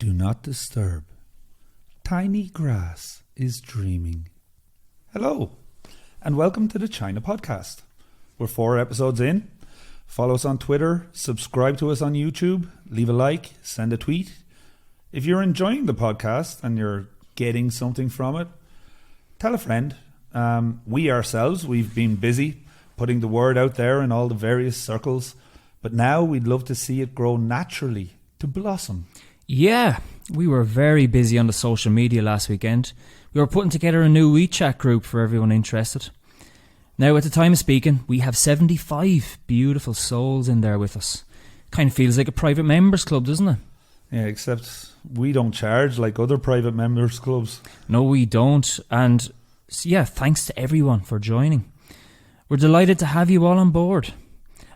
Do not disturb. Tiny grass is dreaming. Hello, and welcome to the China Podcast. We're 4 episodes in. Follow us on Twitter, subscribe to us on YouTube, leave a like, send a tweet. If you're enjoying the podcast and you're getting something from it, tell a friend. We've been busy putting the word out there in all the various circles, but now we'd love to see it grow naturally, to blossom. Yeah, we were very busy on the social media last weekend. We were putting together a new WeChat group for everyone interested. Now, at the time of speaking, we have 75 beautiful souls in there with us. Kind of feels like a private members club, doesn't it? Yeah, except we don't charge like other private members clubs. No, we don't. And yeah, thanks to everyone for joining. We're delighted to have you all on board.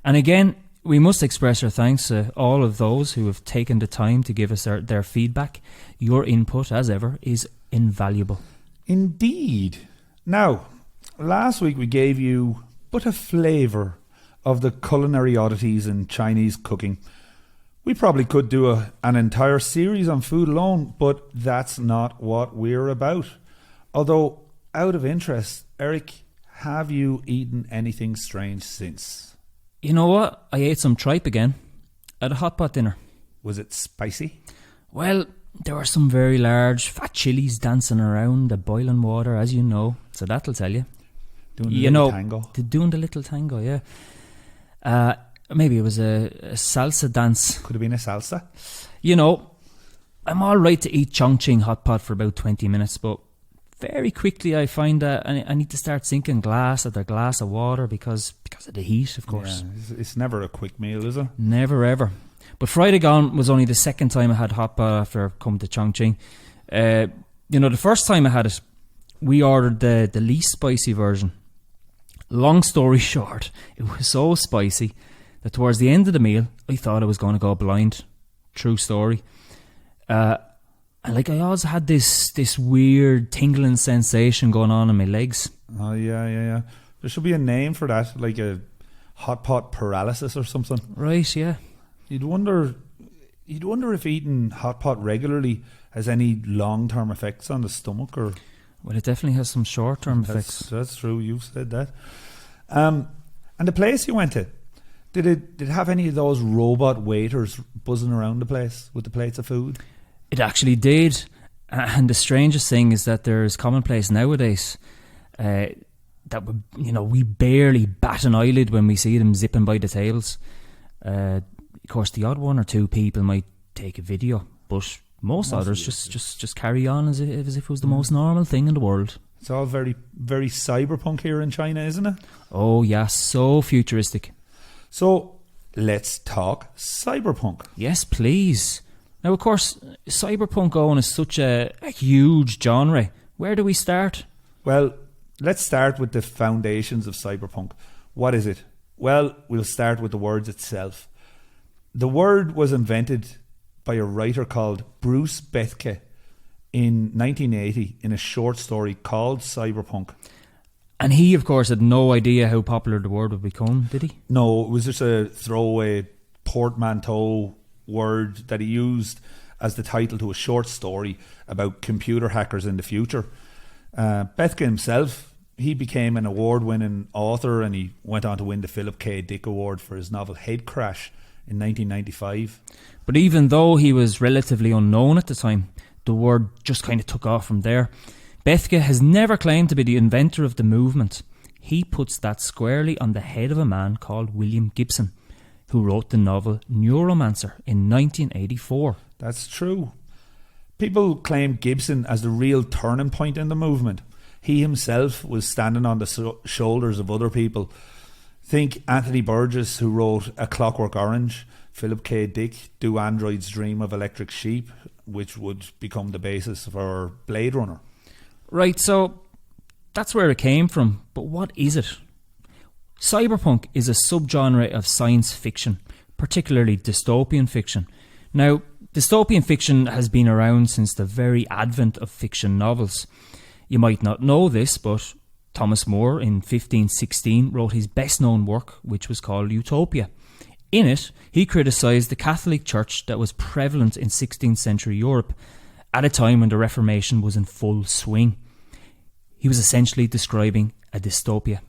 And again, we must express our thanks to all of those who have taken the time to give us their feedback. Your input, as ever, is invaluable. Indeed. Now, last week we gave you but a flavour of the culinary oddities in Chinese cooking. We probably could do an entire series on food alone, but that's not what we're about. Although, out of interest, Eric, have you eaten anything strange since? You know what? I ate some tripe again at a hot pot dinner. Was it spicy? Well, there were some very large fat chilies dancing around the boiling water, as you know. So that'll tell you. Doing the little tango? Doing the little tango, yeah. Maybe it was a salsa dance. Could have been a salsa. You know, I'm all right to eat Chongqing hot pot for about 20 minutes, but very quickly I find that I need to start sinking glass after glass of water because of the heat, of course. Yeah, it's never a quick meal, is it? Never ever. But Friday gone was only the second time I had hot pot after coming to Chongqing. The first time I had it, we ordered the least spicy version. Long story short, it was so spicy that towards the end of the meal, I thought I was going to go blind. True story. And I also had this weird tingling sensation going on in my legs. Oh, yeah. There should be a name for that, like a hot pot paralysis or something. Right, yeah. You'd wonder if eating hot pot regularly has any long-term effects on the stomach, or... Well, it definitely has some short-term effects. That's true, you've said that. And the place you went to, did it have any of those robot waiters buzzing around the place with the plates of food? It actually did. And the strangest thing is that there's commonplace nowadays that we barely bat an eyelid when we see them zipping by the tables. Of course, the odd one or two people might take a video, but most others just carry on as if it was the most normal thing in the world. It's all very, very cyberpunk here in China, isn't it? Oh, yeah, so futuristic. So, let's talk cyberpunk. Yes, please. Now, of course, cyberpunk, Owen, is such a huge genre. Where do we start? Well, let's start with the foundations of cyberpunk. What is it? Well, we'll start with the words itself. The word was invented by a writer called Bruce Bethke in 1980 in a short story called Cyberpunk. And he, of course, had no idea how popular the word would become, did he? No, it was just a throwaway portmanteau word that he used as the title to a short story about computer hackers in the future. Bethke himself, he became an award-winning author, and he went on to win the Philip K. Dick Award for his novel Head Crash in 1995. But even though he was relatively unknown at the time, the word just kind of took off from there. Bethke has never claimed to be the inventor of the movement. He puts that squarely on the head of a man called William Gibson, who wrote the novel Neuromancer in 1984. That's true. People claim Gibson as the real turning point in the movement. He himself was standing on the shoulders of other people. Think Anthony Burgess, who wrote A Clockwork Orange, Philip K. Dick, Do Androids Dream of Electric Sheep, which would become the basis for Blade Runner. Right, so that's where it came from. But what is it? Cyberpunk is a subgenre of science fiction, particularly dystopian fiction. Now, dystopian fiction has been around since the very advent of fiction novels. You might not know this, but Thomas More in 1516 wrote his best known work, which was called Utopia. In it, he criticised the Catholic Church that was prevalent in 16th century Europe at a time when the Reformation was in full swing. He was essentially describing a dystopia.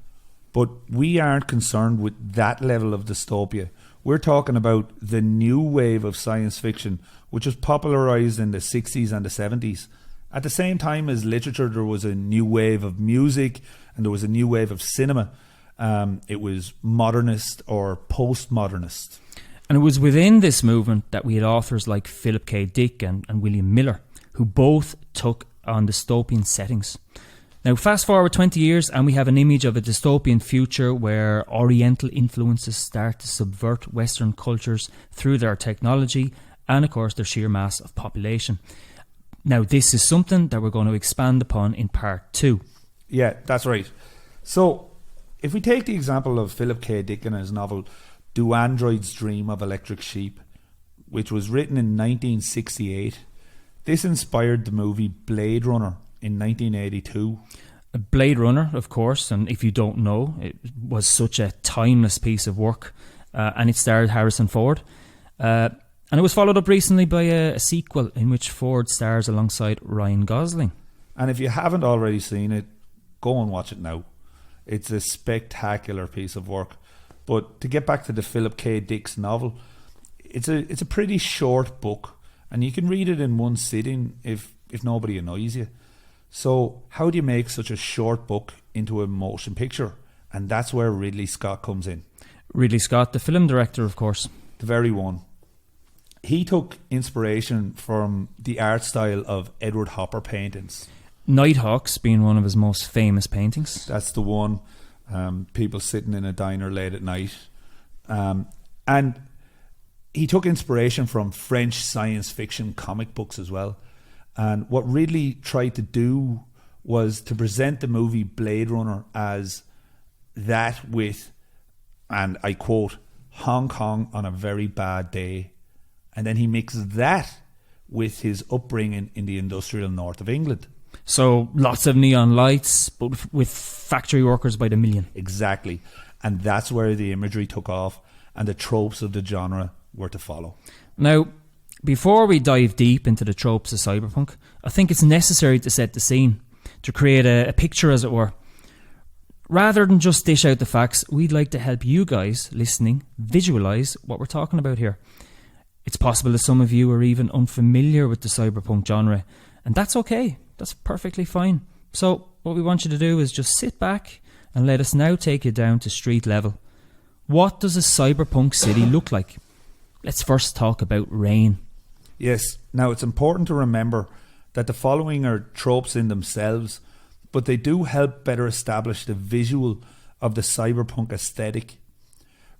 But we aren't concerned with that level of dystopia. We're talking about the new wave of science fiction, which was popularised in the 60s and the 70s. At the same time as literature, there was a new wave of music and there was a new wave of cinema. It was modernist or postmodernist. And it was within this movement that we had authors like Philip K. Dick and William Miller, who both took on dystopian settings. Now, fast forward 20 years and we have an image of a dystopian future where Oriental influences start to subvert Western cultures through their technology and, of course, their sheer mass of population. Now, this is something that we're going to expand upon in part 2. Yeah, that's right. So, if we take the example of Philip K. Dick and his novel Do Androids Dream of Electric Sheep, which was written in 1968, this inspired the movie Blade Runner in 1982. Blade Runner, of course, and if you don't know, it was such a timeless piece of work, and it starred Harrison Ford. And it was followed up recently by a sequel in which Ford stars alongside Ryan Gosling. And if you haven't already seen it, go and watch it now. It's a spectacular piece of work. But to get back to the Philip K. Dick's novel, it's a pretty short book, and you can read it in one sitting if nobody annoys you. So how do you make such a short book into a motion picture? And that's where Ridley Scott comes in. Ridley Scott, the film director, of course. The very one. He took inspiration from the art style of Edward Hopper paintings. Nighthawks being one of his most famous paintings. That's the one. People sitting in a diner late at night. And he took inspiration from French science fiction comic books as well. And what Ridley tried to do was to present the movie Blade Runner as that with, and I quote, Hong Kong on a very bad day. And then he mixed that with his upbringing in the industrial north of England. So lots of neon lights, but with factory workers by the million. Exactly. And that's where the imagery took off and the tropes of the genre were to follow. Now, before we dive deep into the tropes of cyberpunk, I think it's necessary to set the scene, to create a picture, as it were. Rather than just dish out the facts, we'd like to help you guys listening visualise what we're talking about here. It's possible that some of you are even unfamiliar with the cyberpunk genre, and that's okay. That's perfectly fine. So what we want you to do is just sit back and let us now take you down to street level. What does a cyberpunk city look like? Let's first talk about rain. Yes. Now, it's important to remember that the following are tropes in themselves, but they do help better establish the visual of the cyberpunk aesthetic.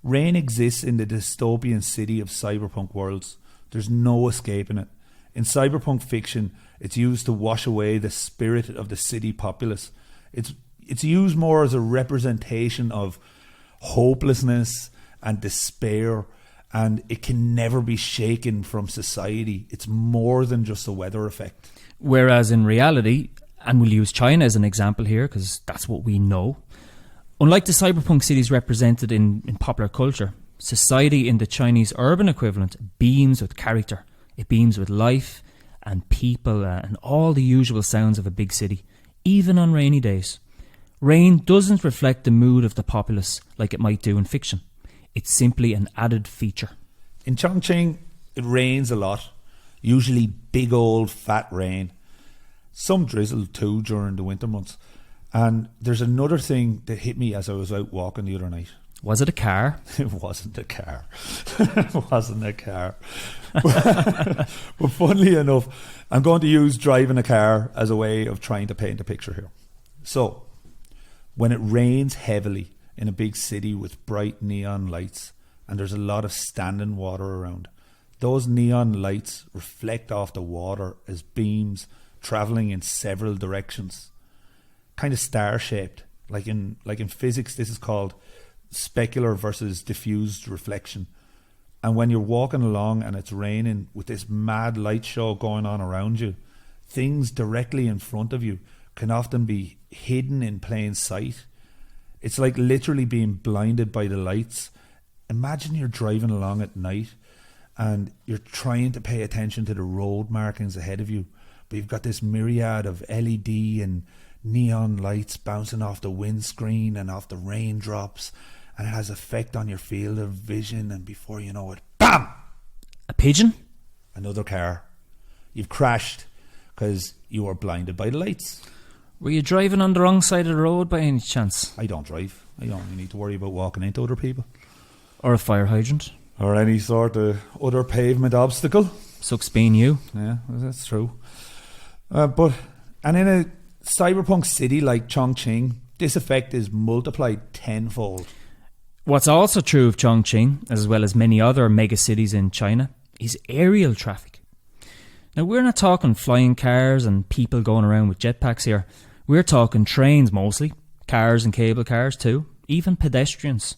Rain exists in the dystopian city of cyberpunk worlds. There's no escaping it. In cyberpunk fiction, it's used to wash away the spirit of the city populace. It's used more as a representation of hopelessness and despair, and it can never be shaken from society. It's more than just a weather effect. Whereas in reality, and we'll use China as an example here because that's what we know, unlike the cyberpunk cities represented in popular culture, society in the Chinese urban equivalent beams with character. It beams with life and people and all the usual sounds of a big city, even on rainy days. Rain doesn't reflect the mood of the populace like it might do in fiction. It's simply an added feature. In Chongqing, it rains a lot, usually big old fat rain. Some drizzle too during the winter months. And there's another thing that hit me as I was out walking the other night. Was it a car? It wasn't a car. It wasn't a car. But funnily enough, I'm going to use driving a car as a way of trying to paint a picture here. So, when it rains heavily in a big city with bright neon lights and there's a lot of standing water around, those neon lights reflect off the water as beams travelling in several directions. Kind of star-shaped. Like in physics, this is called specular versus diffused reflection. And when you're walking along and it's raining with this mad light show going on around you, things directly in front of you can often be hidden in plain sight. It's like literally being blinded by the lights, imagine you're driving along at night and you're trying to pay attention to the road markings ahead of you, but you've got this myriad of LED and neon lights bouncing off the windscreen and off the raindrops, and it has effect on your field of vision, and before you know it, BAM! A pigeon? Another car. You've crashed because you were blinded by the lights. Were you driving on the wrong side of the road by any chance? I don't drive. I don't need to worry about walking into other people. Or a fire hydrant? Or any sort of other pavement obstacle. Sucks being you. Yeah, that's true. And in a cyberpunk city like Chongqing, this effect is multiplied tenfold. What's also true of Chongqing, as well as many other megacities in China, is aerial traffic. Now, we're not talking flying cars and people going around with jetpacks here. We're talking trains mostly, cars and cable cars too, even pedestrians.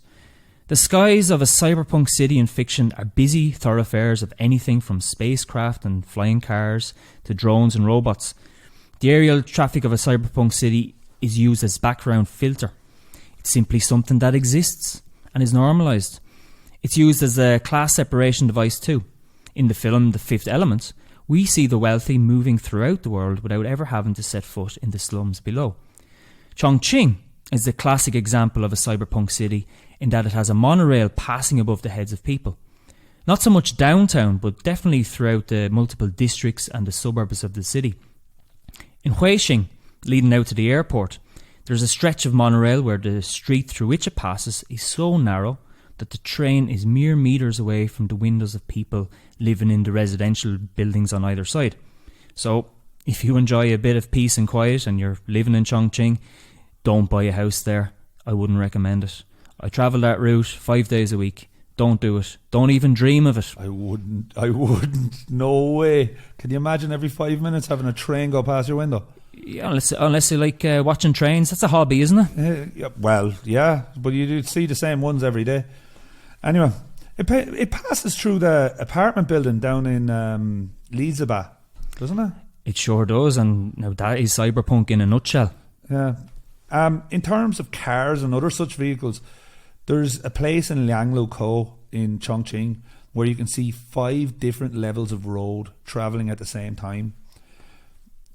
The skies of a cyberpunk city in fiction are busy thoroughfares of anything from spacecraft and flying cars to drones and robots. The aerial traffic of a cyberpunk city is used as background filter. It's simply something that exists and is normalised. It's used as a class separation device too. In the film The Fifth Element, we see the wealthy moving throughout the world without ever having to set foot in the slums below. Chongqing is the classic example of a cyberpunk city in that it has a monorail passing above the heads of people. Not so much downtown, but definitely throughout the multiple districts and the suburbs of the city. In Huixing, leading out to the airport, there's a stretch of monorail where the street through which it passes is so narrow that the train is mere metres away from the windows of people living in the residential buildings on either side. So, if you enjoy a bit of peace and quiet and you're living in Chongqing, don't buy a house there. I wouldn't recommend it. I travel that route 5 days a week. Don't do it. Don't even dream of it. I wouldn't. No way. Can you imagine every 5 minutes having a train go past your window? Yeah, unless you like watching trains. That's a hobby, isn't it? Yeah, but you do see the same ones every day. Anyway, it passes through the apartment building down in Elizabeth, doesn't it? It sure does, and now that is cyberpunk in a nutshell. Yeah. In terms of cars and other such vehicles, there's a place in Lianglukou in Chongqing where you can see 5 different levels of road travelling at the same time.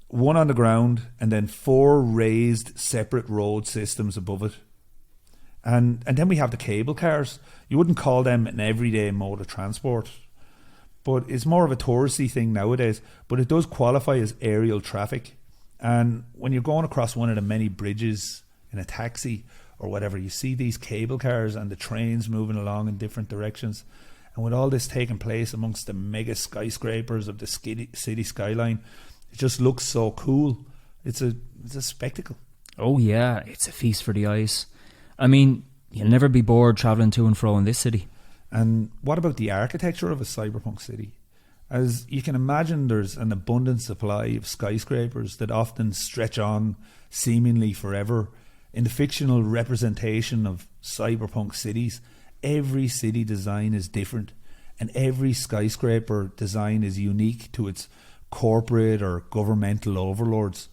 1 on the ground and then 4 raised separate road systems above it. And then we have the cable cars. You wouldn't call them an everyday mode of transport, but it's more of a touristy thing nowadays. But it does qualify as aerial traffic. And when you're going across one of the many bridges in a taxi or whatever, you see these cable cars and the trains moving along in different directions. And with all this taking place amongst the mega skyscrapers of the city skyline, it just looks so cool. It's a spectacle. Oh yeah, it's a feast for the eyes. I mean, you'll never be bored travelling to and fro in this city. And what about the architecture of a cyberpunk city? As you can imagine, there's an abundant supply of skyscrapers that often stretch on seemingly forever. In the fictional representation of cyberpunk cities, every city design is different, and every skyscraper design is unique to its corporate or governmental overlords.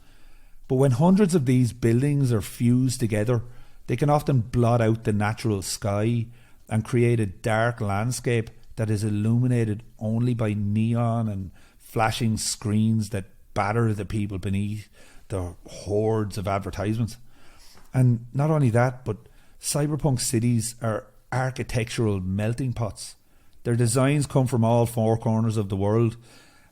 But when hundreds of these buildings are fused together, they can often blot out the natural sky and create a dark landscape that is illuminated only by neon and flashing screens that batter the people beneath the hordes of advertisements. And not only that, but cyberpunk cities are architectural melting pots. Their designs come from all 4 corners of the world,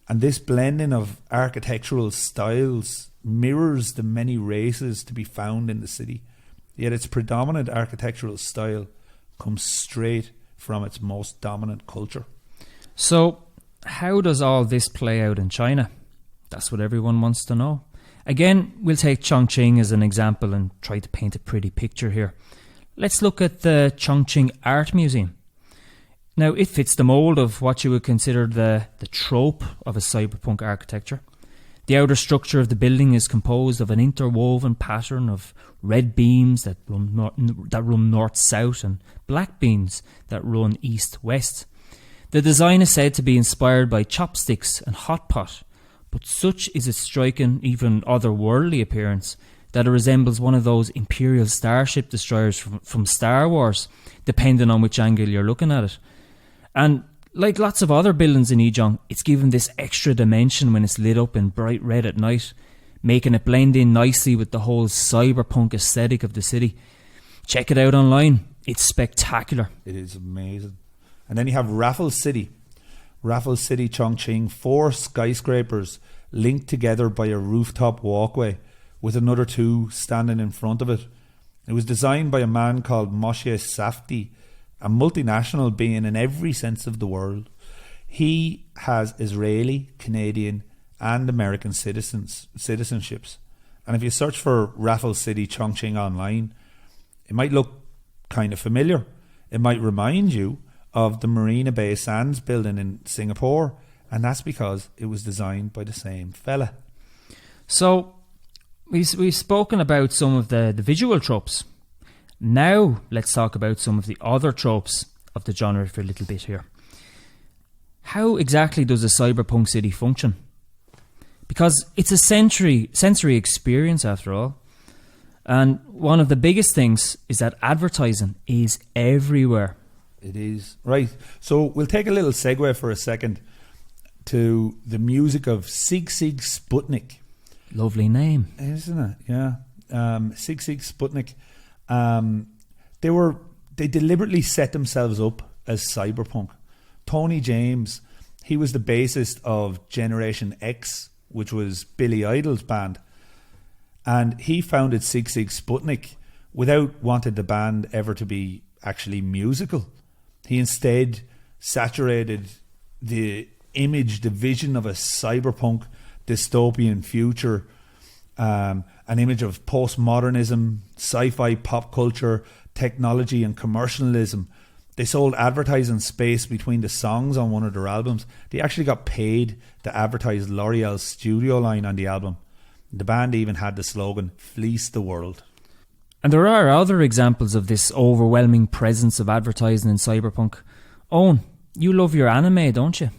and this blending of architectural styles mirrors the many races to be found in the city. Yet its predominant architectural style comes straight from its most dominant culture. So, how does all this play out in China? That's what everyone wants to know. Again, we'll take Chongqing as an example and try to paint a pretty picture here. Let's look at the Chongqing Art Museum. Now, it fits the mould of what you would consider the trope of a cyberpunk architecture. The outer structure of the building is composed of an interwoven pattern of red beams that run north-south and black beams that run east-west. The design is said to be inspired by chopsticks and hot pot, but such is its striking, even otherworldly appearance that it resembles one of those Imperial Starship destroyers from Star Wars, depending on which angle you're looking at it. And like lots of other buildings in Zhejiang, it's given this extra dimension when it's lit up in bright red at night, making it blend in nicely with the whole cyberpunk aesthetic of the city. Check it out online. It's spectacular. It is amazing. And then you have Raffles City. Raffles City, Chongqing, 4 skyscrapers linked together by a rooftop walkway with another 2 standing in front of it. It was designed by a man called Moshe Safdie, a multinational being in every sense of the world. He has Israeli, Canadian and American citizenships. And if you search for Raffles City, Chongqing online, it might look kind of familiar. It might remind you of the Marina Bay Sands building in Singapore, and that's because it was designed by the same fella. So we've spoken about some of the visual tropes. Now let's talk about some of the other tropes of the genre for a little bit here. How exactly does a cyberpunk city function? Because it's a sensory experience after all. And one of the biggest things is that advertising is everywhere. It is. Right. So we'll take a little segue for a second to the music of Sig Sig Sputnik. Lovely name. Isn't it? Yeah. Sig Sig Sputnik. They deliberately set themselves up as cyberpunk. Tony James, he was the bassist of Generation X, which was Billy Idol's band. And he founded Sig Sig Sputnik without wanting the band ever to be actually musical. He instead saturated the image, the vision of a cyberpunk dystopian future, an image of postmodernism, sci-fi, pop culture, technology and commercialism. They sold advertising space between the songs on one of their albums. They actually got paid to advertise L'Oreal's studio line on the album. The band even had the slogan, "Fleece the World." And there are other examples of this overwhelming presence of advertising in cyberpunk. Owen, you love your anime, don't you?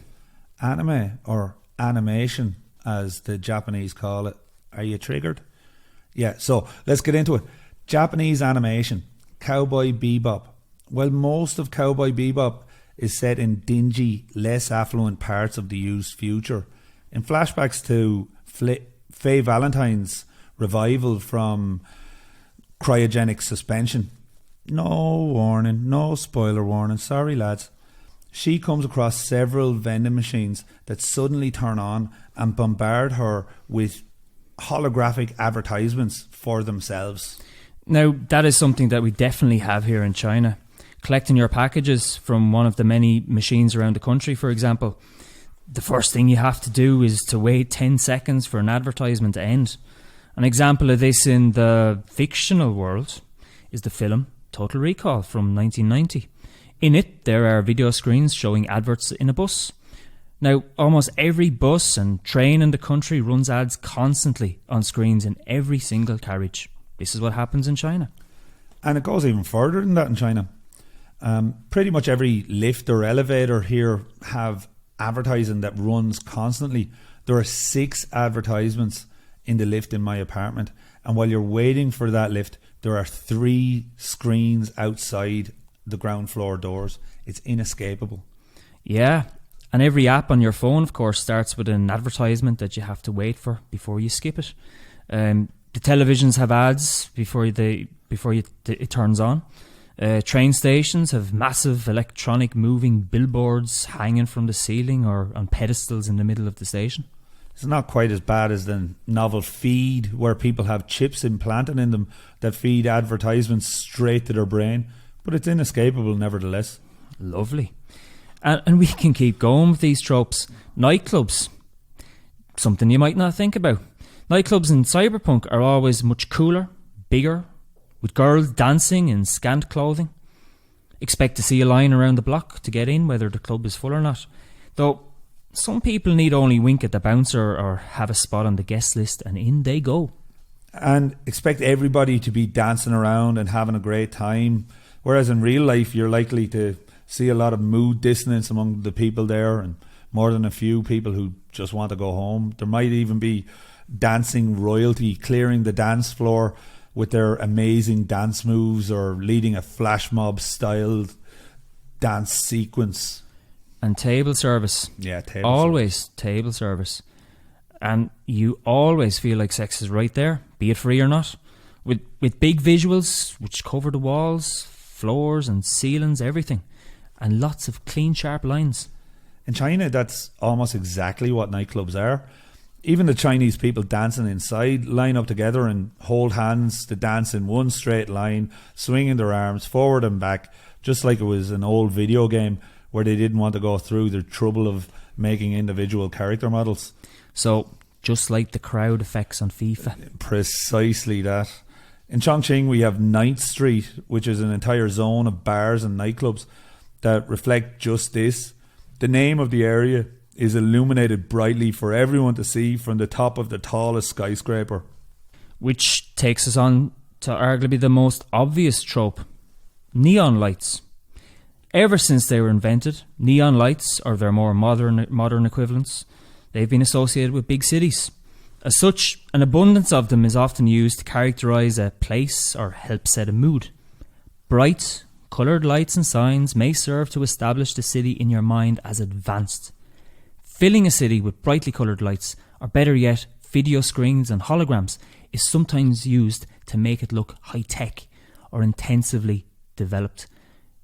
Anime, or animation as the Japanese call it. Are you triggered? Yeah, so let's get into it. Japanese animation, Cowboy Bebop. Well, most of Cowboy Bebop is set in dingy, less affluent parts of the used future. In flashbacks to Faye Valentine's revival from cryogenic suspension. No warning, no spoiler warning, sorry lads. She comes across several vending machines that suddenly turn on and bombard her with holographic advertisements for themselves. Now, that is something that we definitely have here in China. Collecting your packages from one of the many machines around the country, for example, the first thing you have to do is to wait 10 seconds for an advertisement to end. An example of this in the fictional world is the film Total Recall from 1990. In it, there are video screens showing adverts in a bus. Now, almost every bus and train in the country runs ads constantly on screens in every single carriage. This is what happens in China. And it goes even further than that in China. Pretty much every lift or elevator here have advertising that runs constantly. There are 6 advertisements in the lift in my apartment, and while you're waiting for that lift, there are 3 screens outside the ground floor doors. It's inescapable. Yeah, and every app on your phone, of course, starts with an advertisement that you have to wait for before you skip it. The televisions have ads before it turns on. Train stations have massive electronic moving billboards hanging from the ceiling or on pedestals in the middle of the station. It's not quite as bad as the novel Feed, where people have chips implanted in them that feed advertisements straight to their brain, but it's inescapable nevertheless. Lovely. And we can keep going with these tropes. Nightclubs, something you might not think about. Nightclubs in Cyberpunk are always much cooler, bigger, with girls dancing in scant clothing. Expect to see a line around the block to get in, whether the club is full or not. Though some people need only wink at the bouncer or have a spot on the guest list and in they go. And expect everybody to be dancing around and having a great time. Whereas in real life, you're likely to see a lot of mood dissonance among the people there and more than a few people who just want to go home. There might even be dancing royalty clearing the dance floor with their amazing dance moves or leading a flash mob styled dance sequence. And table service. Yeah, table always service. Table service. And you always feel like sex is right there, be it free or not. With big visuals which cover the walls, floors and ceilings, everything. And lots of clean, sharp lines. In China, that's almost exactly what nightclubs are. Even the Chinese people dancing inside line up together and hold hands to dance in one straight line, swinging their arms forward and back, just like it was an old video game where they didn't want to go through the trouble of making individual character models. So, just like the crowd effects on FIFA. Precisely that. In Chongqing, we have 9th Street, which is an entire zone of bars and nightclubs that reflect just this. The name of the area is illuminated brightly for everyone to see from the top of the tallest skyscraper. Which takes us on to arguably the most obvious trope, neon lights. Ever since they were invented, neon lights, or their more modern equivalents, they've been associated with big cities. As such, an abundance of them is often used to characterise a place or help set a mood. Bright, coloured lights and signs may serve to establish the city in your mind as advanced. Filling a city with brightly coloured lights, or better yet, video screens and holograms, is sometimes used to make it look high-tech or intensively developed.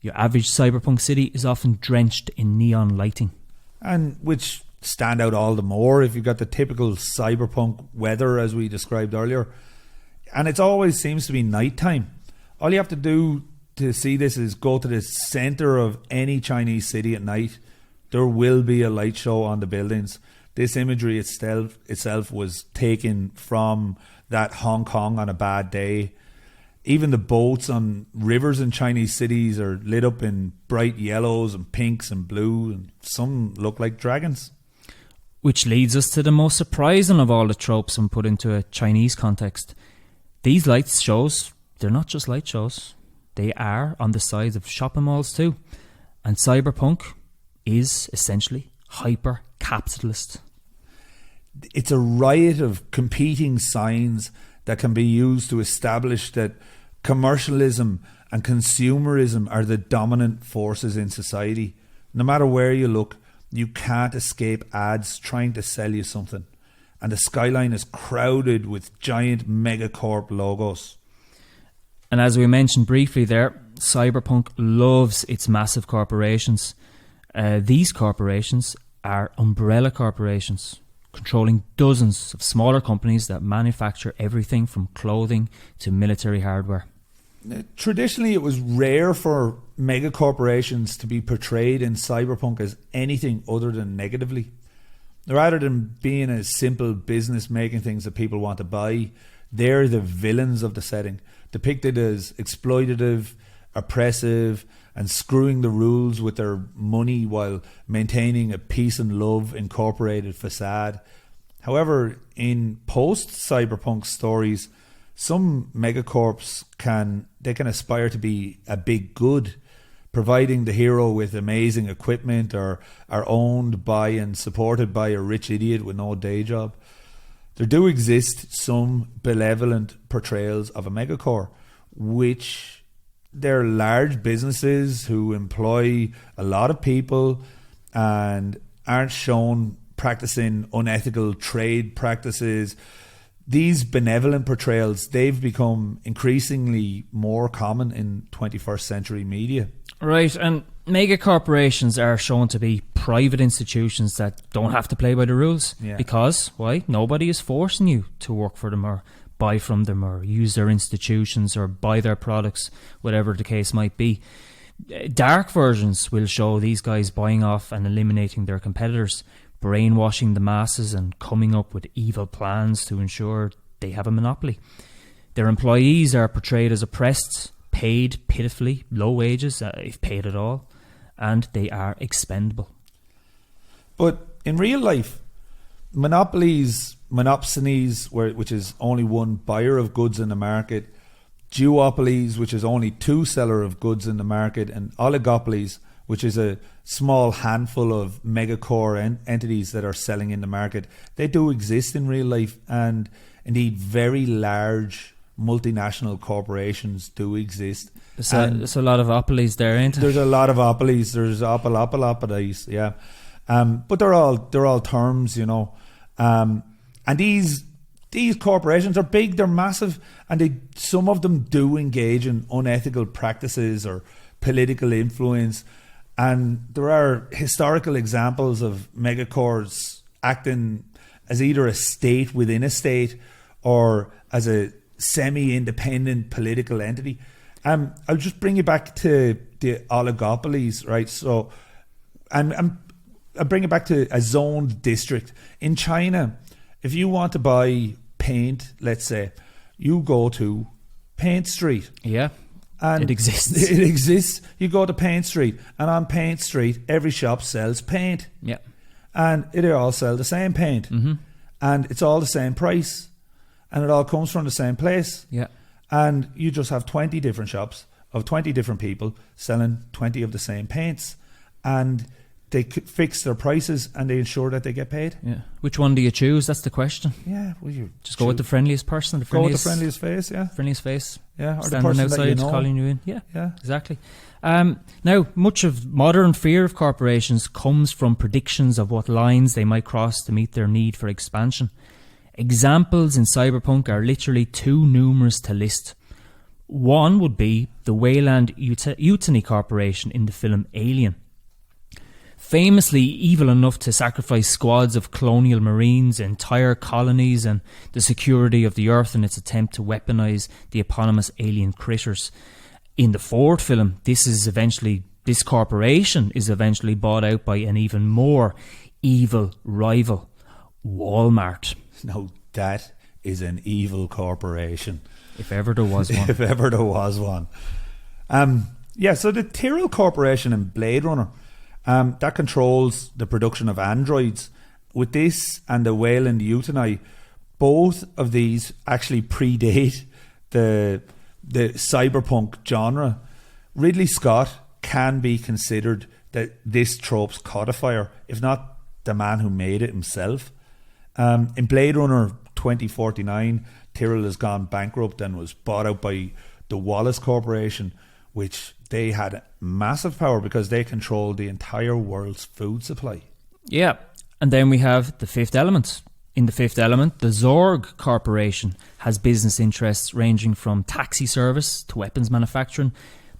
Your average cyberpunk city is often drenched in neon lighting. And which stand out all the more if you've got the typical cyberpunk weather as we described earlier. And it always seems to be nighttime. All you have to do to see this is go to the centre of any Chinese city at night. There will be a light show on the buildings. This imagery itself was taken from that Hong Kong on a bad day. Even the boats on rivers in Chinese cities are lit up in bright yellows and pinks and blue, and some look like dragons. Which leads us to the most surprising of all the tropes when put into a Chinese context. These light shows, they're not just light shows. They are on the sides of shopping malls too. And cyberpunk is essentially hyper-capitalist. It's a riot of competing signs that can be used to establish that commercialism and consumerism are the dominant forces in society. No matter where you look, you can't escape ads trying to sell you something. And the skyline is crowded with giant megacorp logos. And as we mentioned briefly there, cyberpunk loves its massive corporations. These corporations are umbrella corporations, controlling dozens of smaller companies that manufacture everything from clothing to military hardware. Traditionally, it was rare for mega corporations to be portrayed in cyberpunk as anything other than negatively. Rather than being a simple business making things that people want to buy, they're the villains of the setting, depicted as exploitative, oppressive, and screwing the rules with their money while maintaining a peace and love incorporated facade. However, in post-cyberpunk stories, some megacorps can aspire to be a big good, providing the hero with amazing equipment or are owned by and supported by a rich idiot with no day job. There do exist some benevolent portrayals of a megacorp, which they're large businesses who employ a lot of people and aren't shown practicing unethical trade practices. These benevolent portrayals, they've become increasingly more common in 21st century media. Right, and mega corporations are shown to be private institutions that don't have to play by the rules. Yeah. Because, why? Nobody is forcing you to work for them or buy from them or use their institutions or buy their products, whatever the case might be. Dark versions will show these guys buying off and eliminating their competitors, brainwashing the masses and coming up with evil plans to ensure they have a monopoly. Their employees are portrayed as oppressed, paid pitifully, low wages, if paid at all, and they are expendable. But in real life, monopsonies, which is only one buyer of goods in the market, duopolies, which is only two seller of goods in the market, and oligopolies, which is a small handful of megacore entities that are selling in the market. They do exist in real life, and indeed very large multinational corporations do exist. There's a lot of opolies there, ain't there? There's a lot of opolies. There's opolis, yeah. But they're all terms, you know. And these corporations are big, they're massive, and some of them do engage in unethical practices or political influence. And there are historical examples of megacorps acting as either a state within a state or as a semi-independent political entity. I'll just bring you back to the oligopolies, right? So, and I'll bring it back to a zoned district. In China, if you want to buy paint, let's say, you go to Paint Street. Yeah. And it exists. It exists. You go to Paint Street, and on Paint Street, every shop sells paint. Yeah. And they all sell the same paint. Mm-hmm. And it's all the same price. And it all comes from the same place. Yeah. And you just have 20 different shops of 20 different people selling 20 of the same paints. And they fix their prices and they ensure that they get paid. Yeah. Which one do you choose? That's the question. Yeah. Well, you just go with the friendliest person. Go with the friendliest face, yeah. Friendliest face. Yeah. Or standing the person outside that you know. calling you in. Yeah. Yeah. Exactly. Now, much of modern fear of corporations comes from predictions of what lines they might cross to meet their need for expansion. Examples in Cyberpunk are literally too numerous to list. One would be the Wayland Yutani Corporation in the film Alien. Famously evil enough to sacrifice squads of colonial marines, entire colonies, and the security of the Earth in its attempt to weaponize the eponymous alien critters. In the fourth film, this corporation is eventually bought out by an even more evil rival, Walmart. No, that is an evil corporation. If ever there was one. If ever there was one. So the Tyrrell Corporation in Blade Runner, that controls the production of androids. With this and the Wayland Yutani, both of these actually predate the cyberpunk genre. Ridley Scott can be considered this trope's codifier, if not the man who made it himself. In Blade Runner 2049, Tyrrell has gone bankrupt and was bought out by the Wallace Corporation, which they had massive power because they controlled the entire world's food supply. Yeah, and then we have the Fifth Element. In the Fifth Element, the Zorg Corporation has business interests ranging from taxi service to weapons manufacturing,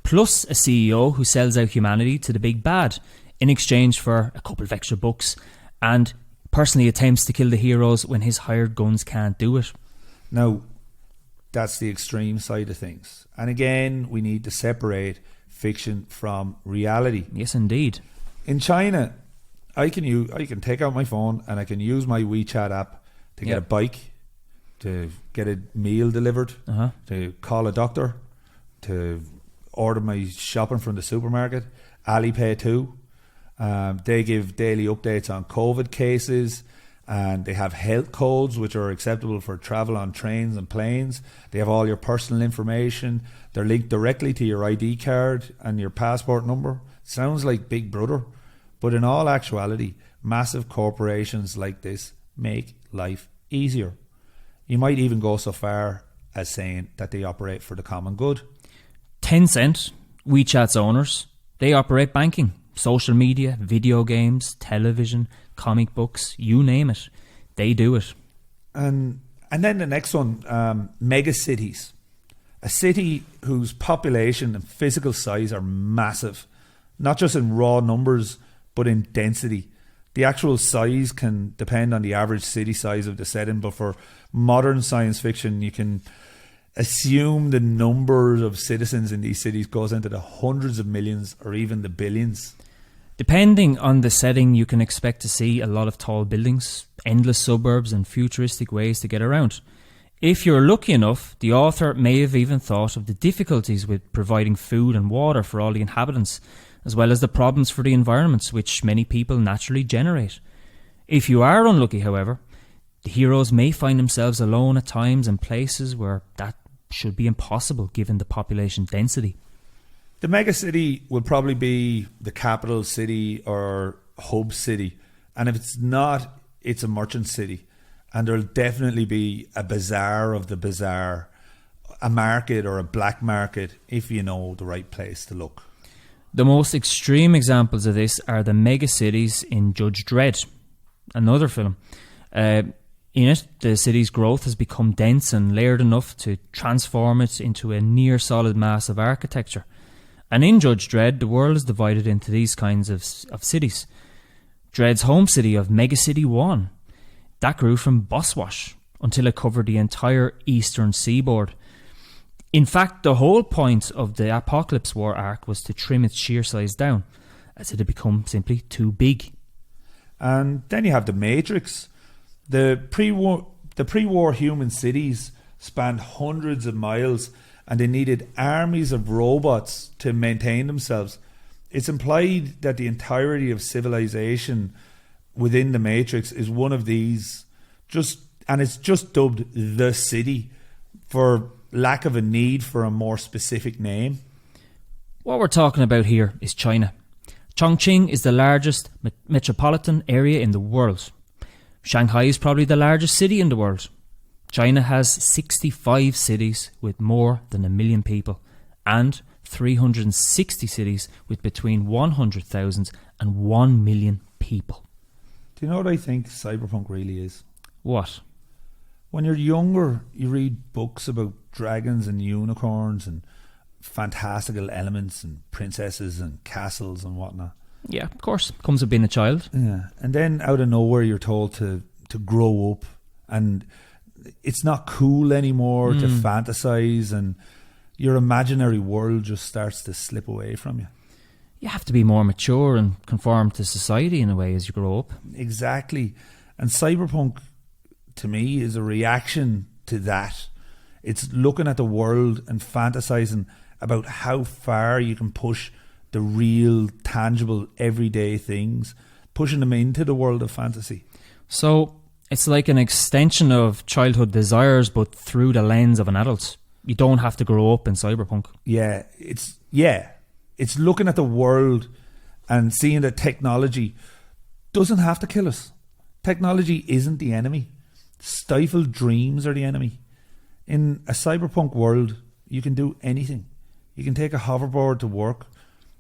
plus a CEO who sells out humanity to the big bad in exchange for a couple of extra bucks, and personally attempts to kill the heroes when his hired guns can't do it. Now, that's the extreme side of things. And again, we need to separate fiction from reality. Yes, indeed. In China, I can take out my phone and I can use my WeChat app to get a bike, to get a meal delivered, to call a doctor, to order my shopping from the supermarket. Alipay too. They give daily updates on COVID cases, and they have health codes which are acceptable for travel on trains and planes. They have all your personal information. They're linked directly to your ID card and your passport number. Sounds like Big Brother, but in all actuality, massive corporations like this make life easier. You might even go so far as saying that they operate for the common good. Tencent, WeChat's owners, they operate banking, social media, video games, television, comic books, you name it. They do it. And then the next one, mega cities. A city whose population and physical size are massive, not just in raw numbers, but in density. The actual size can depend on the average city size of the setting, but for modern science fiction, you can assume the number of citizens in these cities goes into the hundreds of millions or even the billions. Depending on the setting, you can expect to see a lot of tall buildings, endless suburbs, and futuristic ways to get around. If you're lucky enough, the author may have even thought of the difficulties with providing food and water for all the inhabitants, as well as the problems for the environments which many people naturally generate. If you are unlucky, however, the heroes may find themselves alone at times in places where that should be impossible given the population density. The mega city will probably be the capital city or hub city. And if it's not, it's a merchant city. And there'll definitely be a bazaar of the bazaar, a market or a black market, if you know the right place to look. The most extreme examples of this are the mega cities in Judge Dredd, another film. In it, the city's growth has become dense and layered enough to transform it into a near solid mass of architecture. And in Judge Dredd, the world is divided into these kinds of cities. Dredd's home city of Megacity 1, that grew from Boswash until it covered the entire eastern seaboard. In fact, the whole point of the Apocalypse War arc was to trim its sheer size down, as it had become simply too big. And then you have the Matrix. The pre-war human cities spanned hundreds of miles, and they needed armies of robots to maintain themselves. It's implied that the entirety of civilization within the Matrix is one of these, and it's just dubbed the city for lack of a need for a more specific name. What we're talking about here is China. Chongqing is the largest metropolitan area in the world. Shanghai is probably the largest city in the world. China has 65 cities with more than 1 million people and 360 cities with between 100,000 and 1 million people. Do you know what I think Cyberpunk really is? What? When you're younger, you read books about dragons and unicorns and fantastical elements and princesses and castles and whatnot. Yeah, of course. Comes with being a child. Yeah. And then out of nowhere, you're told to grow up, and it's not cool anymore to fantasize, and your imaginary world just starts to slip away from you. You have to be more mature and conform to society in a way as you grow up. Exactly. And Cyberpunk, to me, is a reaction to that. It's looking at the world and fantasizing about how far you can push the real, tangible, everyday things, pushing them into the world of fantasy. So it's like an extension of childhood desires, but through the lens of an adult. You don't have to grow up in Cyberpunk. It's looking at the world and seeing that technology doesn't have to kill us. Technology isn't the enemy. Stifled dreams are the enemy. In a cyberpunk world, you can do anything. You can take a hoverboard to work.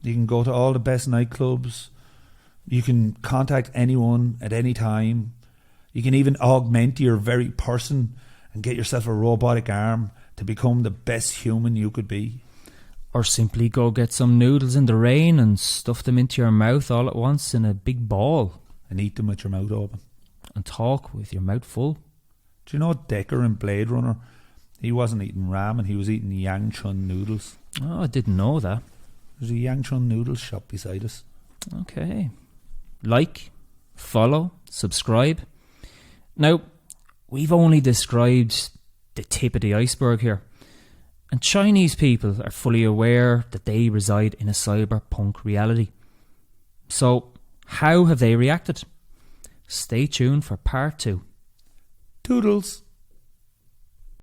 You can go to all the best nightclubs. You can contact anyone at any time. You can even augment your very person and get yourself a robotic arm to become the best human you could be. Or simply go get some noodles in the rain and stuff them into your mouth all at once in a big ball. And eat them with your mouth open. And talk with your mouth full. Do you know Decker in Blade Runner? He wasn't eating ramen, he was eating Yangchun noodles. Oh, I didn't know that. There's a Yangchun noodles shop beside us. Okay. Like, follow, subscribe. Now, we've only described the tip of the iceberg here. And Chinese people are fully aware that they reside in a cyberpunk reality. So, how have they reacted? Stay tuned for part 2. Toodles.